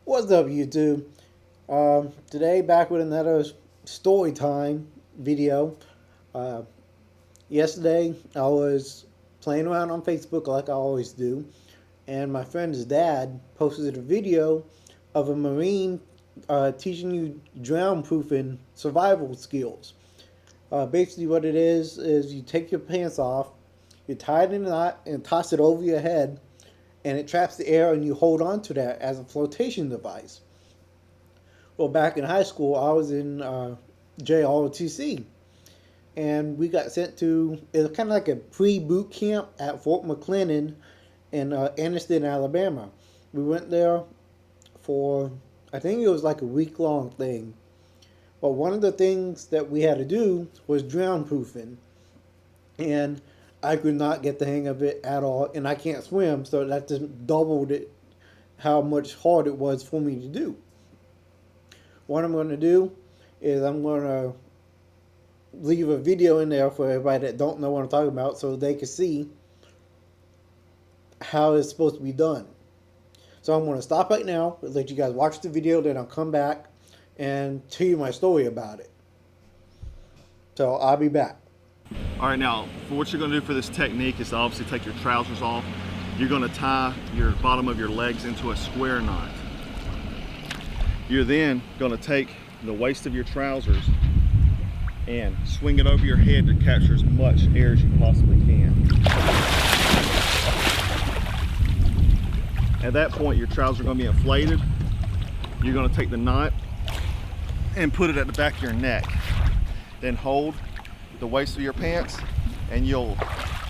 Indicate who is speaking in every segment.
Speaker 1: What's up, YouTube? Today, back with another story time video. Uh, Yesterday, I was playing around on Facebook like I always do, and my friend's dad posted a video of a Marine teaching you drown proofing survival skills. Basically, what it is you take your pants off, you tie it in a knot, and toss it over your head, and it traps the air, and you hold on to that as a flotation device. Well, back in high school, I was in JROTC, and we got sent to it was kind of like a pre-boot camp at Fort McClellan in Anniston, Alabama. We went there for I think it was like a week-long thing. But one of the things that we had to do was drown proofing, and I could not get the hang of it at all, and I can't swim, so that just doubled it how much hard it was for me to do. What I'm going to do is I'm going to leave a video in there for everybody that don't know what I'm talking about so they can see how it's supposed to be done. So I'm going to stop right now, let you guys watch the video, then I'll come back and tell you my story about it. So I'll be back.
Speaker 2: All right, now for what you're going to do for this technique is to obviously take your trousers off. You're going to tie your bottom of your legs into a square knot. You're then going to take the waist of your trousers and swing it over your head to capture as much air as you possibly can. At that point, your trousers are going to be inflated. You're going to take the knot and put it at the back of your neck. Then hold the waist of your pants and you'll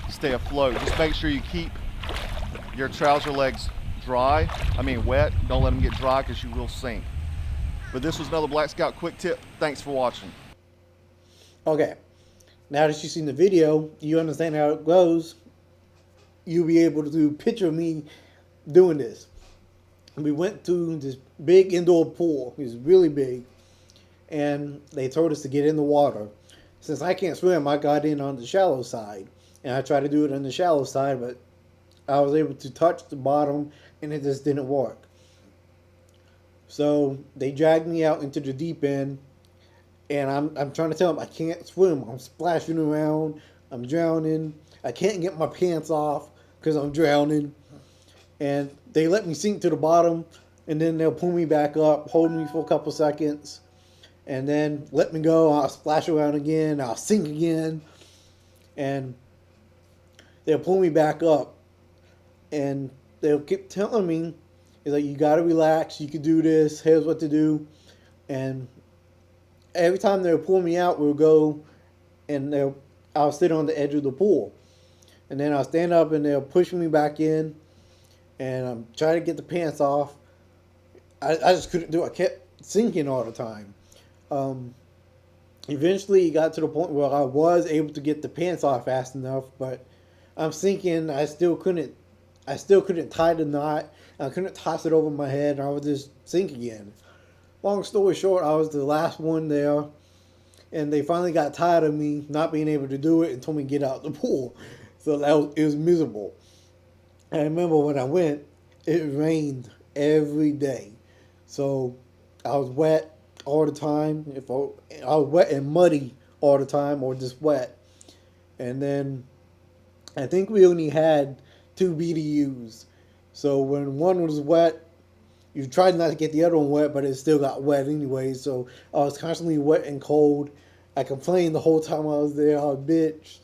Speaker 2: stay afloat. Just make sure you keep your trouser legs wet. Don't let them get dry because you will sink. But this was another Black Scout quick tip. Thanks for watching.
Speaker 1: Okay, now that you've seen the video, you understand how it goes. You'll be able to picture me doing this. We went to this big indoor pool. It was really big, and they told us to get in the water. Since I can't swim, I got in on the shallow side, and I tried to do it on the shallow side, but I was able to touch the bottom, and it just didn't work. So they dragged me out into the deep end, and I'm trying to tell them I can't swim. I'm splashing around. I'm drowning. I can't get my pants off because I'm drowning. And they let me sink to the bottom, and then they'll pull me back up, hold me for a couple seconds, and then let me go. I'll splash around again. I'll sink again, and they'll pull me back up, and they'll keep telling me, "It's like you gotta relax. You can do this. Here's what to do." And every time they'll pull me out, we'll go, and I'll sit on the edge of the pool, and then I'll stand up, and they'll push me back in, and I'm trying to get the pants off. I just couldn't do it. I kept sinking all the time. Eventually, it got to the point where I was able to get the pants off fast enough, but I'm sinking. I still couldn't tie the knot. I couldn't toss it over my head. I would just sink again. Long story short, I was the last one there, and they finally got tired of me not being able to do it and told me to get out of the pool. So it was miserable. I remember when I went, it rained every day. So I was wet all the time. I was wet and muddy all the time, or just wet. And then I think we only had 2 BDUs. So when one was wet, you tried not to get the other one wet, but it still got wet anyway. So I was constantly wet and cold. I complained the whole time I was there. I bitched.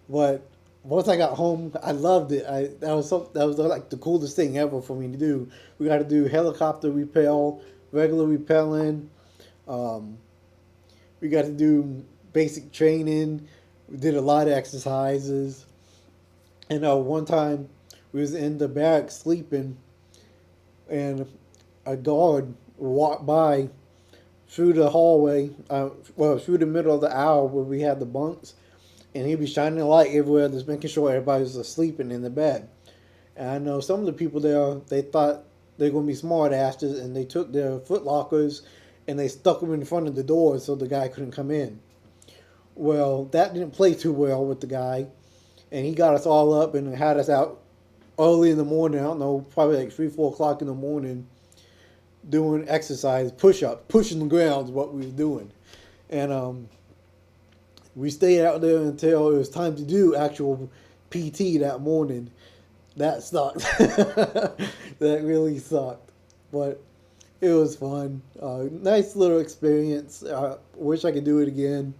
Speaker 1: But once I got home, I loved it. That was like the coolest thing ever for me to do. We got to do helicopter rappel, regular rappelling. We got to do basic training. We did a lot of exercises. And one time we was in the barracks sleeping, and a guard walked by through the hallway, through the middle of the aisle where we had the bunks, and he was shining a light everywhere, just making sure everybody was sleeping in the bed. And I know some of the people there, they thought they were going to be smart asses, and they took their foot lockers and they stuck them in front of the door so the guy couldn't come in. Well, that didn't play too well with the guy, and he got us all up and had us out early in the morning. I don't know, probably like 3, 4 o'clock in the morning, doing exercise, push-ups, pushing the ground is what we were doing. And we stayed out there until it was time to do actual PT that morning. That sucked. That really sucked. But it was fun. Nice little experience. Wish I could do it again.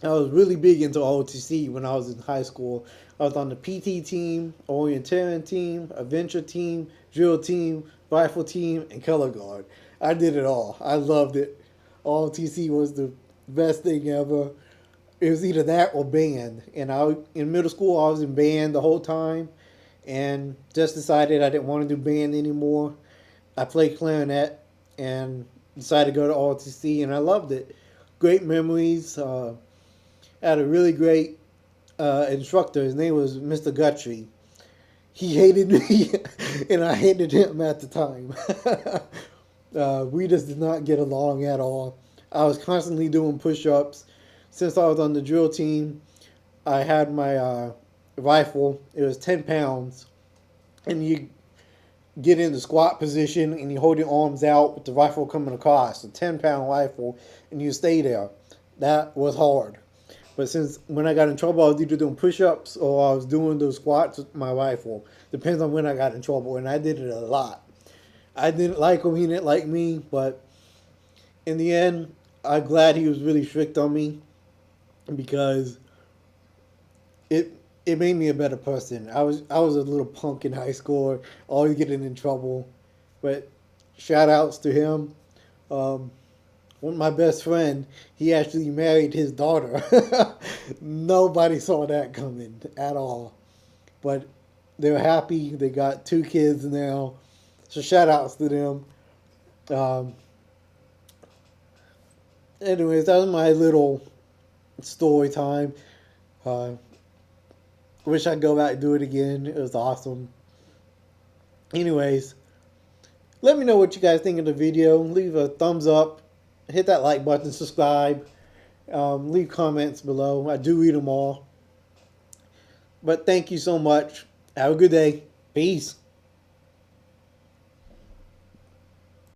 Speaker 1: I was really big into OTC when I was in high school. I was on the PT team, orienteering team, adventure team, drill team, rifle team, and color guard. I did it all. I loved it. OTC was the best thing ever. It was either that or band. And in middle school, I was in band the whole time, and just decided I didn't want to do band anymore. I played clarinet and decided to go to OTC, and I loved it. Great memories. Had a really great instructor. His name was Mr. Guthrie. He hated me, and I hated him at the time. We just did not get along at all. I was constantly doing push-ups. Since I was on the drill team, I had my rifle. It was 10 pounds, and you get in the squat position, and you hold your arms out with the rifle coming across. A 10-pound rifle, and you stay there. That was hard. But since when I got in trouble, I was either doing push-ups or I was doing those squats with my rifle. Depends on when I got in trouble, and I did it a lot. I didn't like him, he didn't like me, but in the end, I'm glad he was really strict on me because it made me a better person. I was a little punk in high school, always getting in trouble. But shout outs to him. My best friend, he actually married his daughter. Nobody saw that coming at all. But they're happy. They got 2 kids now. So shout outs to them. Anyways, that was my little story time. Wish I'd go back and do it again. It was awesome. Anyways, let me know what you guys think of the video. Leave a thumbs up. Hit that like button, subscribe, leave comments below. I do read them all. But thank you so much. Have a good day. Peace.